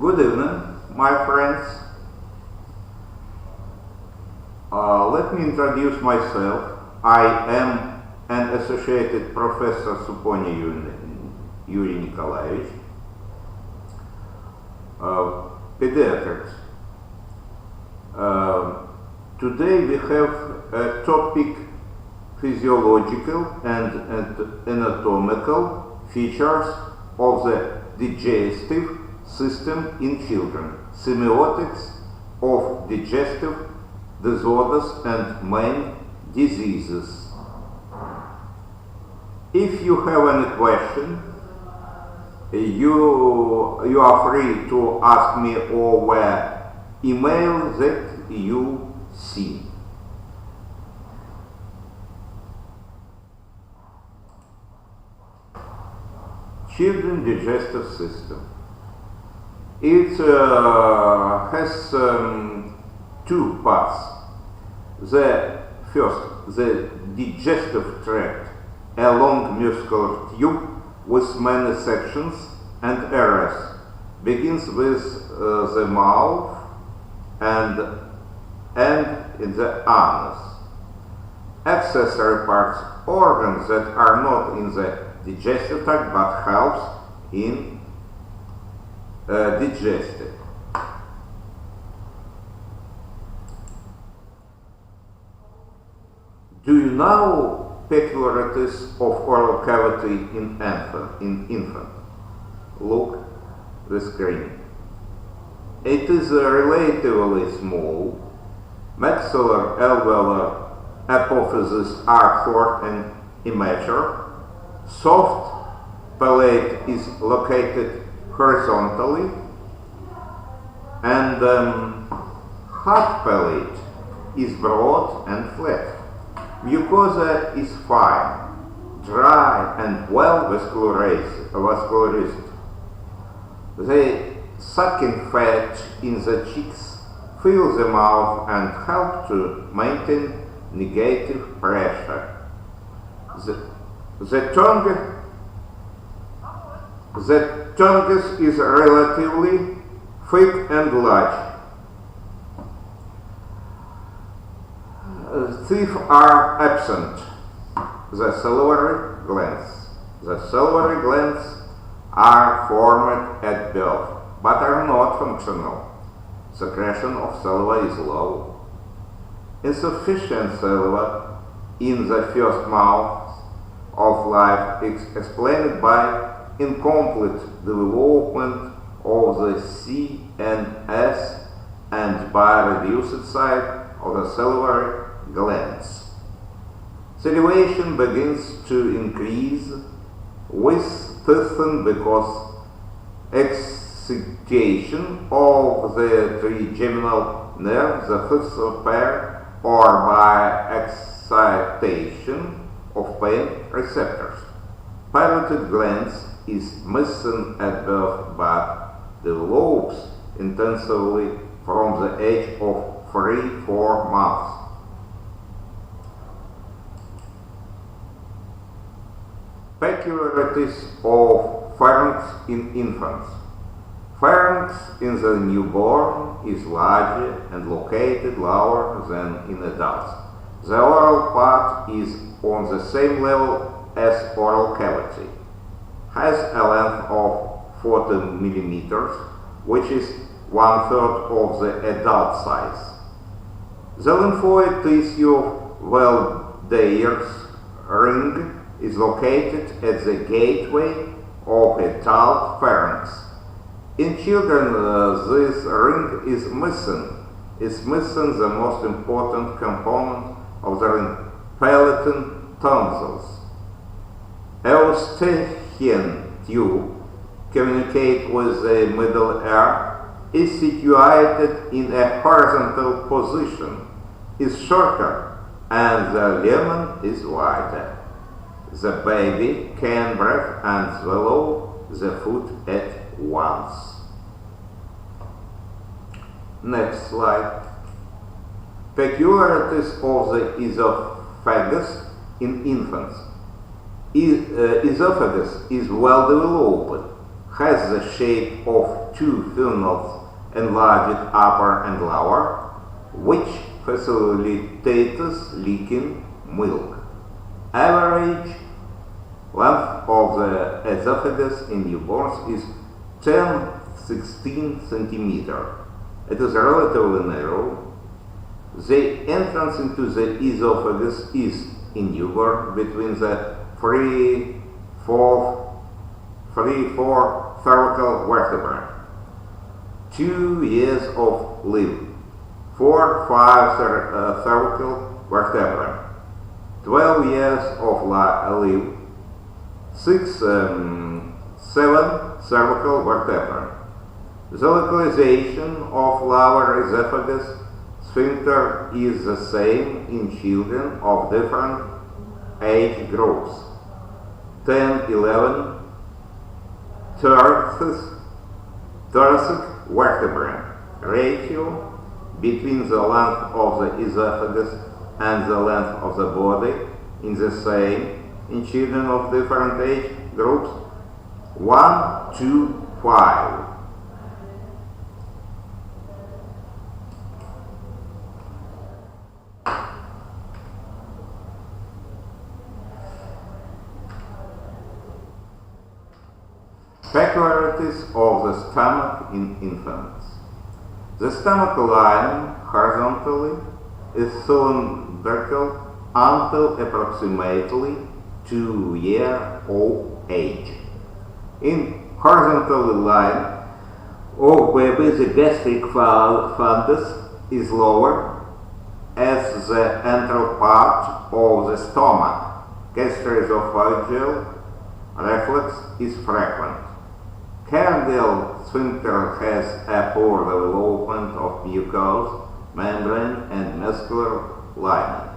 Good evening, my friends. Let me introduce myself. I am an associated professor Suponya Yuri Nickolaevich, Pediatrics. Today we have a topic: physiological and anatomical features of the digestive system in children, semiotics of digestive disorders and main diseases. If you have any question, you are free to ask me over email that you see. Children's digestive system. It has two parts. The first, the digestive tract, a long muscular tube with many sections and areas, begins with the mouth and in the anus. Accessory parts, organs that are not in the digestive tract but helps in digestive. Do you know peculiarities of oral cavity in infant? Look the screen. It is relatively small. Maxillar, alveolar apophyses are short and immature. Soft palate is located horizontally, and hard palate is broad and flat. Mucosa is fine, dry, and well vascularized. The sucking fat in the cheeks fill the mouth and help to maintain negative pressure. The tongue is relatively thick and large. Teeth are absent. The salivary glands. The salivary glands are formed at birth, but are not functional. Secretion of saliva is low. Insufficient saliva in the first months of life is explained by incomplete development of the CNS and by reduced size of the salivary glands. Salivation begins to increase with teething because excitation of the trigeminal nerve, the fifth pair, or by excitation of pain receptors. Parotid glands is missing at birth but develops intensively from the age of 3-4 months. Peculiarities of pharynx in infants. Pharynx in the newborn is larger and located lower than in adults. The oral part is on the same level as oral cavity. Has a length of 40 millimeters, which is 1/3 of the adult size. The lymphoid tissue of Valdeir's ring is located at the gateway of adult pharynx. In children, this ring is missing. It's missing the most important component of the palatal tonsils. Eustachian tube communicate with the middle ear, is situated in a horizontal position, is shorter, and the lumen is wider. The baby can breathe and swallow the food at once. Next slide. Peculiarities of the esophagus in infants. Esophagus is well developed, has the shape of two funnels enlarged upper and lower, which facilitates leaking milk. Average length of the esophagus in newborns is 10–16 cm. It is relatively narrow. The entrance into the esophagus is in newborn between the 3–4 cervical vertebrae. 2 years of live. 4–5 cervical vertebrae. 12 years of live. 6–7 cervical vertebrae. The localization of lower esophagus sphincter is the same in children of different age groups. 10–11 thoracic vertebrae. Ratio between the length of the esophagus and the length of the body is the same in children of different age groups. 1:5. Peculiarities of the stomach in infants. The stomach line horizontally is cylindrical until approximately 2 years of age. In horizontal line of baby, the gastric fundus is lower as the antral part of the stomach. Gastro-esophageal reflux is frequent. Cardial sphincter has a poor development of mucous membrane and muscular lining.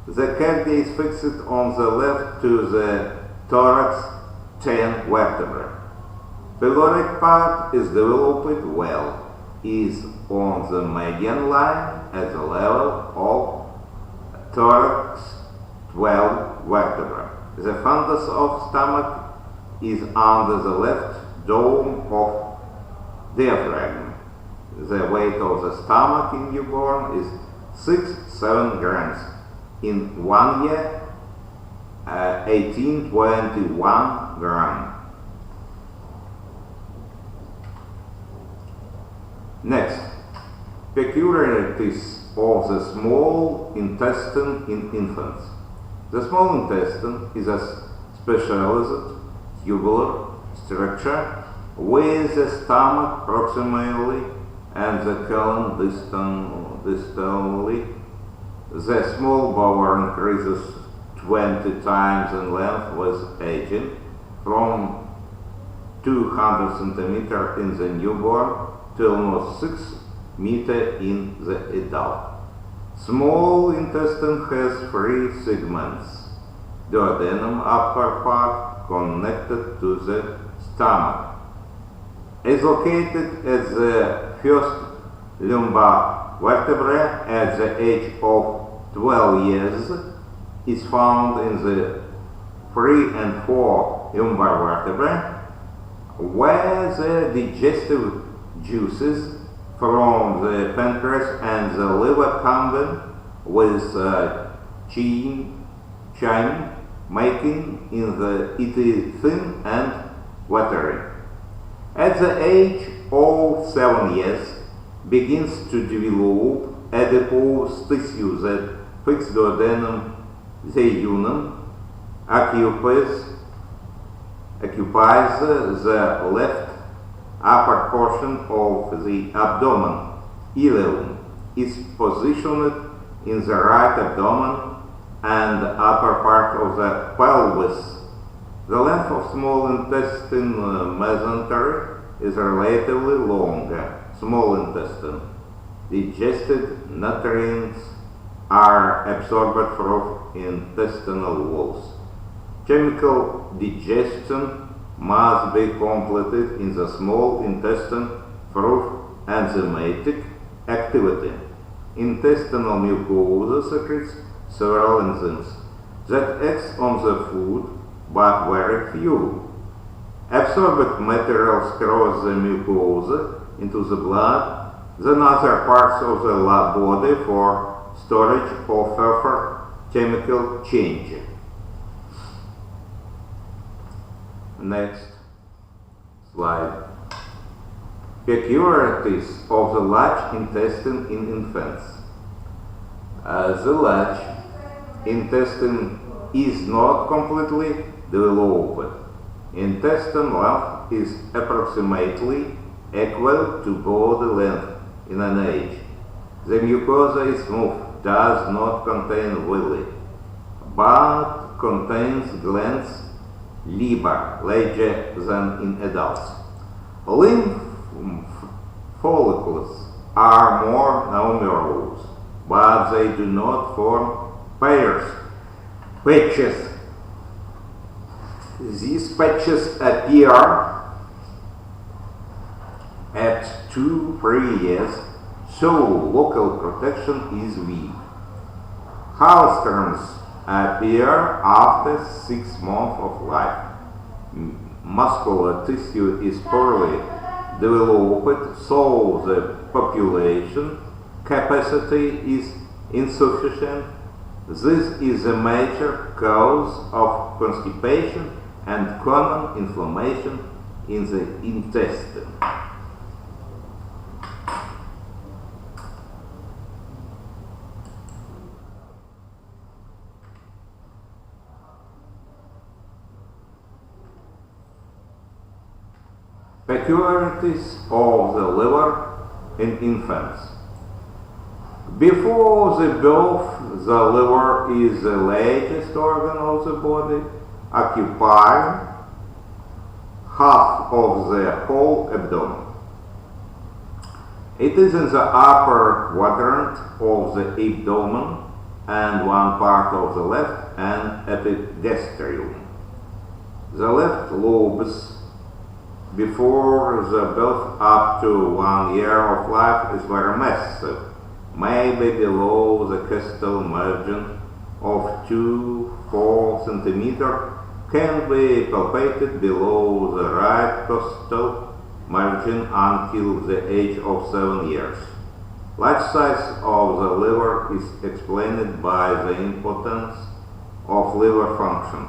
The cardia is fixed on the left to the thorax 10 vertebrae. Pyloric part is developed well, is on the median line at the level of thorax 12 vertebrae. The fundus of stomach is under the left dome of diaphragm. The weight of the stomach in newborn is 6–7 grams. In 1 year, 18–21 grams. Next, peculiarities of the small intestine in infants. The small intestine is a specialized tubular structure with the stomach proximally and the colon distally. The small bowel increases 20 times in length with aging, from 200 cm in the newborn to almost 6 meters in the adult. Small intestine has 3 segments. Duodenum upper part connected to the stomach is located at the first lumbar vertebra at the age of 12 years, is found in the 3 and 4 lumbar vertebrae, where the digestive juices from the pancreas and the liver combine with chyme, making it thin and watery. At the age of 7 years, begins to develop adipose tissue that fixed duodenum jejunum occupies the left upper portion of the abdomen. Ileum is positioned in the right abdomen and the upper part of the pelvis. The length of small intestine mesentery is relatively long. Small intestine. Digested nutrients are absorbed from intestinal walls. Chemical digestion must be completed in the small intestine through enzymatic activity. Intestinal mucosa secretes several enzymes that act on the food, but very few. Absorbed materials cross the mucosa into the blood, then other parts of the body for storage or further chemical change. Next slide. Peculiarities of the large intestine in infants. The large intestine is not completely developed. Intestine length is approximately equal to body length in an age. The mucosa is smooth, does not contain villi, but contains glands larger than in adults. Lymph follicles are more numerous, but they do not form patches. These patches appear at 2-3 years, so local protection is weak. Hailstones appear after 6 months of life. Muscular tissue is poorly developed, so the population capacity is insufficient. This is a major cause of constipation and common inflammation in the intestine. Peculiarities of the liver in infants. Before the birth, the liver is the largest organ of the body, occupying half of the whole abdomen. It is in the upper quadrant of the abdomen and one part of the left and epigastrium. The left lobes before the birth up to 1 year of life is very massive, maybe below the costal margin of 2-4 cm, can be palpated below the right costal margin until the age of 7 years. Large size of the liver is explained by the importance of liver function,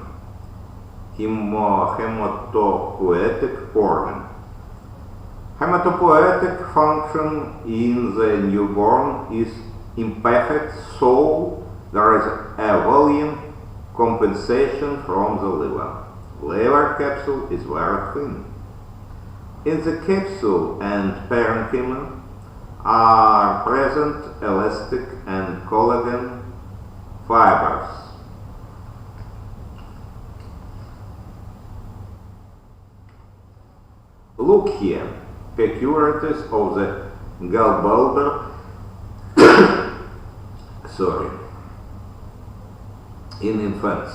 hematopoietic organ. Hematopoietic function in the newborn is imperfect, so there is a volume compensation from the liver. Liver capsule is very thin. In the capsule and parenchyma are present elastic and collagen fibers. Look here, peculiarities of the gallbladder in infants.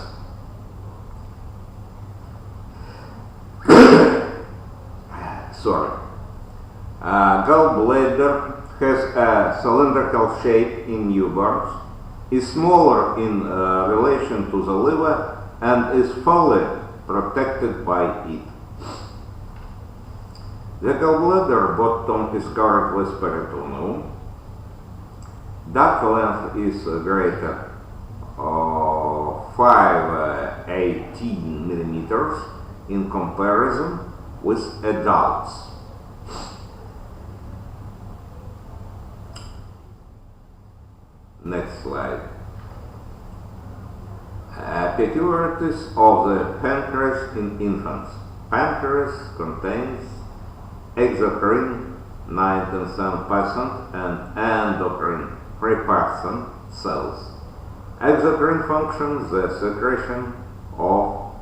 Gallbladder has a cylindrical shape in newborns, is smaller in relation to the liver, and is fully protected by it. The gallbladder bottom is covered with peritoneum. Duct length is greater, 5-18 millimeters in comparison with adults. Next slide. Peculiarities of the pancreas in infants. Pancreas contains exocrine 97% and endocrine 3% cells. Exocrine functions the secretion of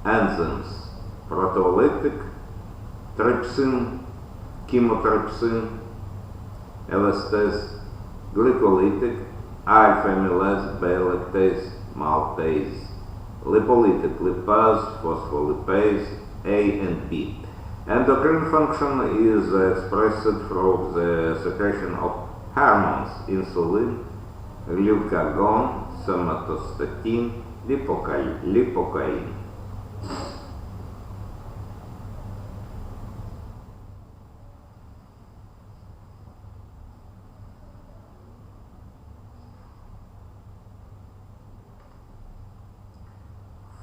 enzymes, proteolytic, trypsin, chymotrypsin, elastase, glycolytic, alpha-amylase, beta-lactase, maltase, lipolytic, lipase, phospholipase, A and B. Endocrine function is expressed through the secretion of hormones, insulin, glucagon, somatostatin, lipocaine.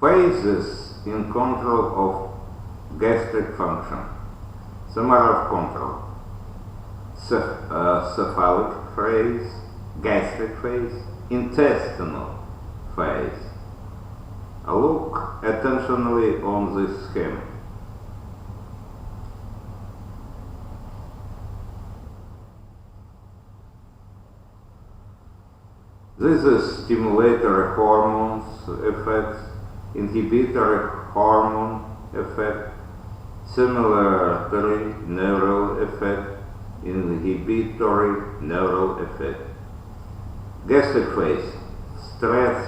Phases in control of gastric function. Summary of control. Cephalic phase, gastric phase, intestinal phase. Look attentionally on this scheme. This is stimulatory hormones effects, inhibitory hormone effect, stimulatory neural effect, inhibitory neural effect. Gastric phase, stress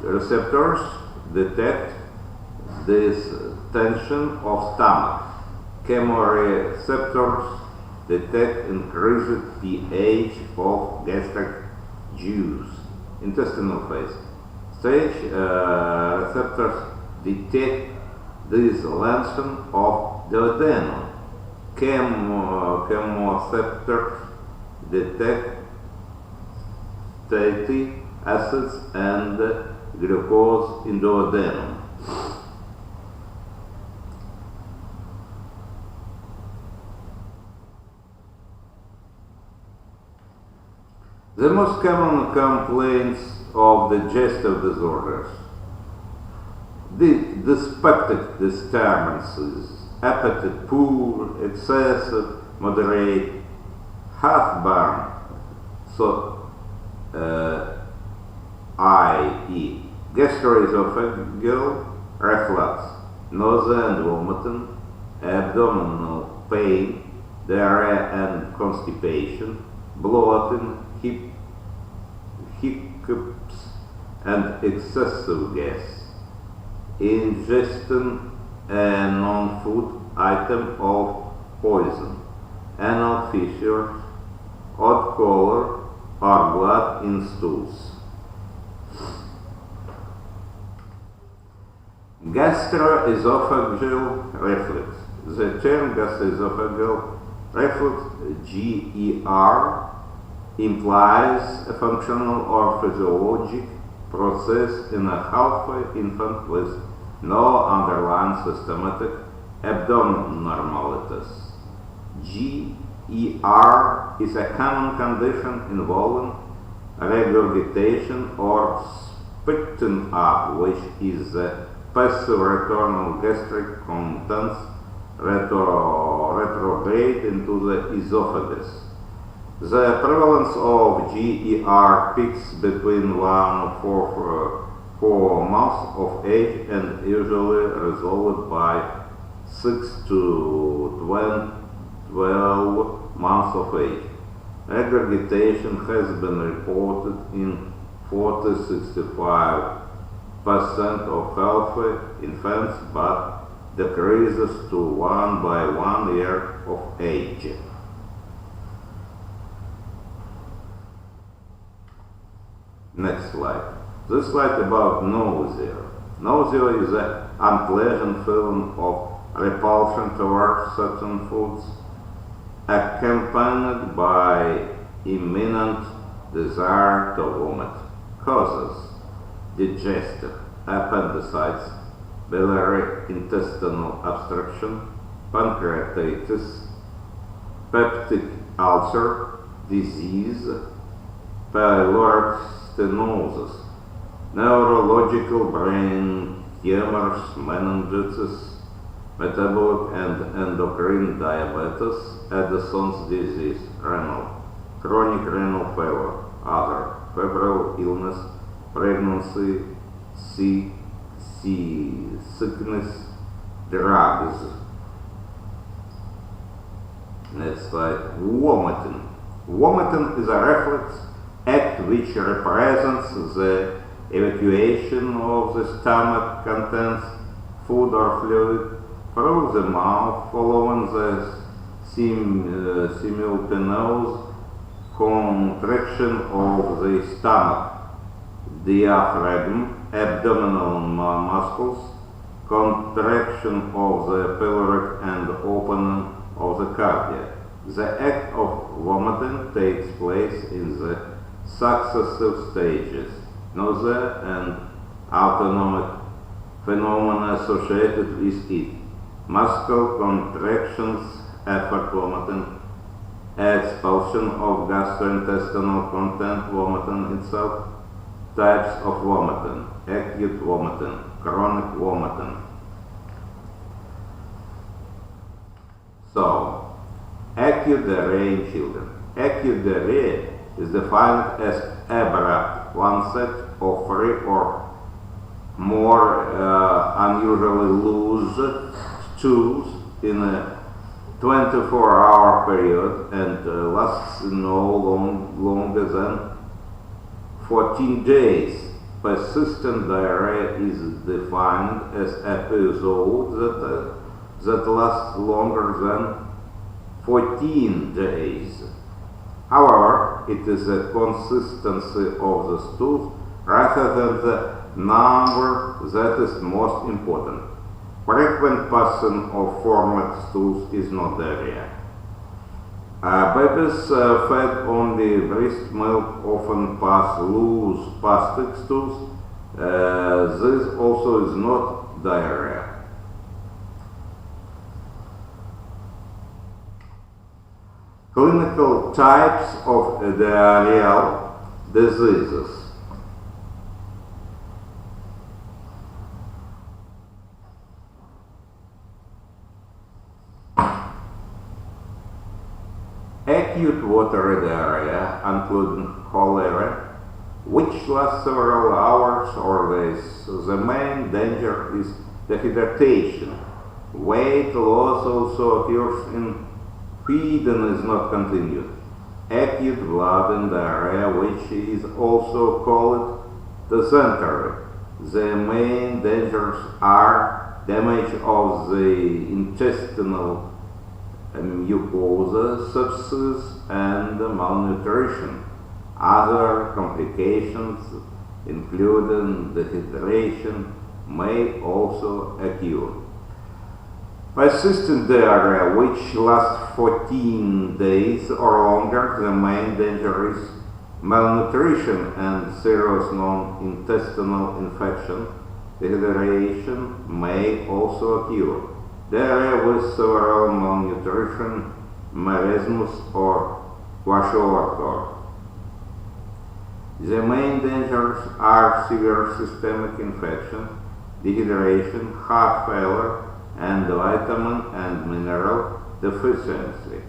receptors detect this tension of stomach. Chemoreceptors detect increased pH of gastric juice. Intestinal phase. Stage receptors detect this lengthening of duodenum. Chemoreceptors detect fatty acids and glucose in duodenum. The most common complaints of digestive disorders: dyspeptic disturbances, appetite poor, excessive, moderate, heartburn, i.e. gastro-esophageal reflux, nausea and vomiting, abdominal pain, diarrhea and constipation, bloating, hiccups and excessive gas, ingesting a non-food item of poison, anal fissures, odd color, or blood in stools. Gastro-esophageal reflux. The term gastro-esophageal reflux, GER, implies a functional or physiologic process in a healthy infant with no underlying systematic abnormalities. GER is a common condition involving regurgitation or spitting up, which is the passive return of gastric contents retrograde into the esophagus. The prevalence of GER peaks between 1 and 4 months of age and usually resolved by 6 to 12 months of age. Regurgitation has been reported in 40–65% of healthy infants, but decreases to 1 by 1 year of age. Next slide. This slide about nausea. Nausea is an unpleasant feeling of repulsion towards certain foods, accompanied by imminent desire to vomit. Causes: digestive, appendicitis, biliary intestinal obstruction, pancreatitis, peptic ulcer, disease, pyloric stenosis, neurological brain tumors, meningitis, metabolic and endocrine diabetes, Addison's disease, renal, chronic renal failure, other, febrile illness, pregnancy, sickness, drugs. Next slide. Vomiting. Vomiting is a reflex act which represents the evacuation of the stomach contents, food or fluid, through the mouth following the simultaneous contraction of the stomach, diaphragm, abdominal muscles, contraction of the pyloric and opening of the cardia. The act of vomiting takes place in the successive stages: nausea, and autonomic phenomena associated with it. Muscle contractions, effort vomiting, expulsion of gastrointestinal content, vomiting itself, types of vomiting, acute vomiting, chronic vomiting. So, acute diarrhea in children. Acute diarrhea is defined as abrupt onset of 3 or more unusually loose stools in a 24-hour period and lasts no longer than 14 days. Persistent diarrhea is defined as episodes that last longer than 14 days. However, it is the consistency of the stools rather than the number that is most important. Frequent passing of formed stools is not diarrhea. Babies fed on the breast milk often pass loose plastic stools. This also is not diarrhea. Clinical types of diarrheal diseases. Acute watery diarrhea, including cholera, which lasts several hours or days. The main danger is dehydration. Weight loss also occurs in feeding is not continued. Acute blood diarrhea, which is also called dysentery. The main dangers are damage of the intestinal mucosa, sepsis, and malnutrition. Other complications, including dehydration, may also occur. Persistent diarrhea, which lasts 14 days or longer, the main danger is malnutrition and serious non-intestinal infection. Dehydration may also occur. Diarrhea with several malnutrition, marasmus, or kwashiorkor. The main dangers are severe systemic infection, dehydration, heart failure, and vitamin and mineral deficiency.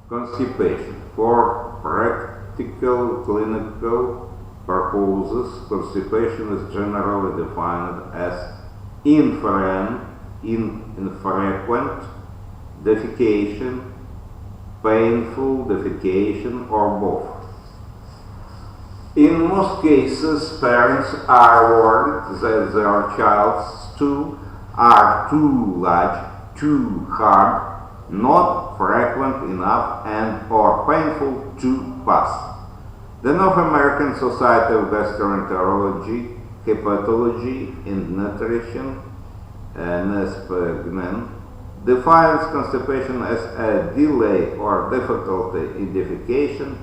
Constipation. For practical clinical purposes, constipation is generally defined as infrequent defecation, painful defecation, or both. In most cases, parents are worried that their child's stools are too large, too hard, not frequent enough, and or painful to pass. The North American Society of Gastroenterology, Hepatology, and Nutrition, NSPGN, defines constipation as a delay or difficulty in defecation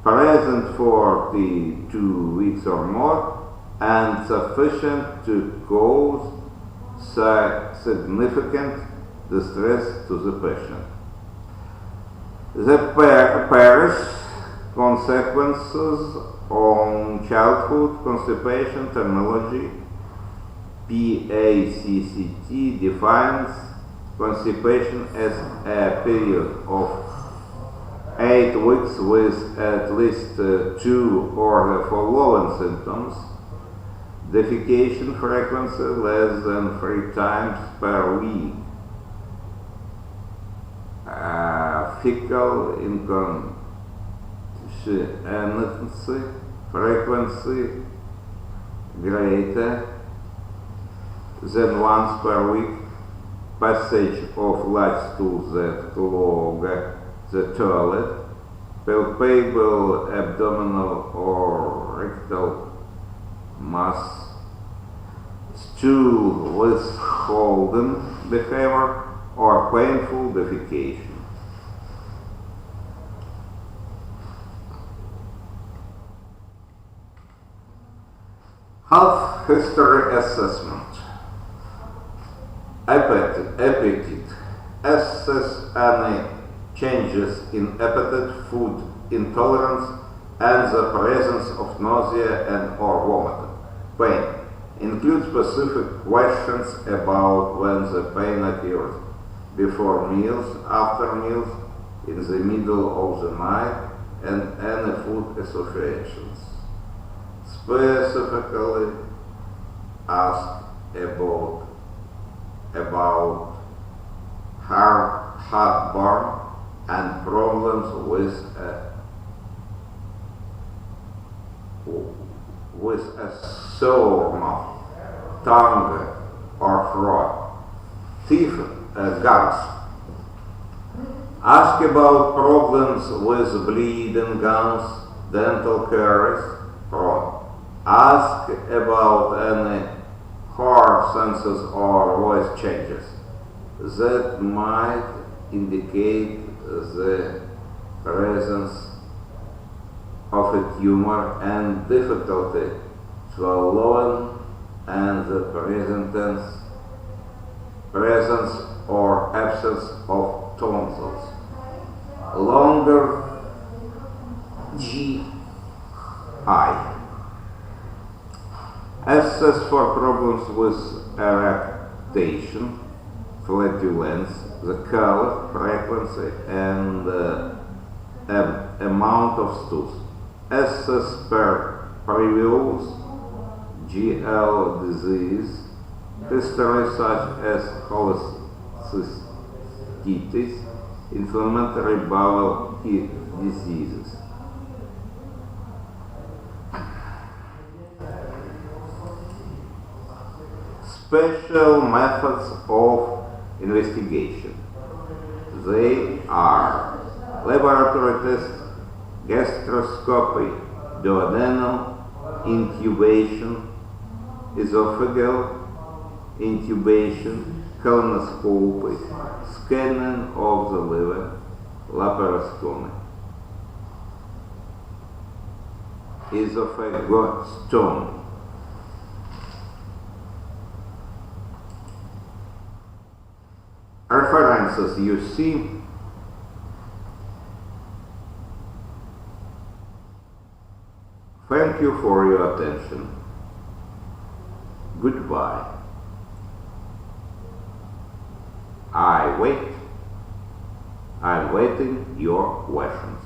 present for the 2 weeks or more and sufficient to cause significant distress to the patient. The Paris consequences on childhood constipation terminology, PACCT, defines constipation as a period of 8 weeks with at least 2 or the following symptoms: defecation frequency less than 3 times per week, fecal incontinence frequency greater than once per week, passage of large stools that clog the toilet, palpable abdominal or rectal mass, stool withholding behavior, or painful defecation. Health history assessment. Appetite. Assess any changes in appetite, food intolerance, and the presence of nausea and or vomiting. Pain. Include specific questions about when the pain occurs. Before meals, after meals, in the middle of the night, and any food associations. Specifically ask about heartburn and problems with a sore mouth, tongue or throat, teeth, gums. Ask about problems with bleeding gums, dental caries, throat. Ask about any hard senses or voice changes that might indicate the presence of a tumor and difficulty swallowing and the presence or absence of tonsils. Longer GI. Assess for problems with erection, flatulence, the color, frequency, and amount of stools. Assess per previous GL disease, history such as cholecystitis, inflammatory bowel diseases. Special methods of investigation. They are laboratory tests, gastroscopy, duodenal intubation, esophageal intubation, colonoscopy, scanning of the liver, laparoscopy, esophagostomy. References you see. Thank you for your attention. Goodbye. I'm waiting your questions.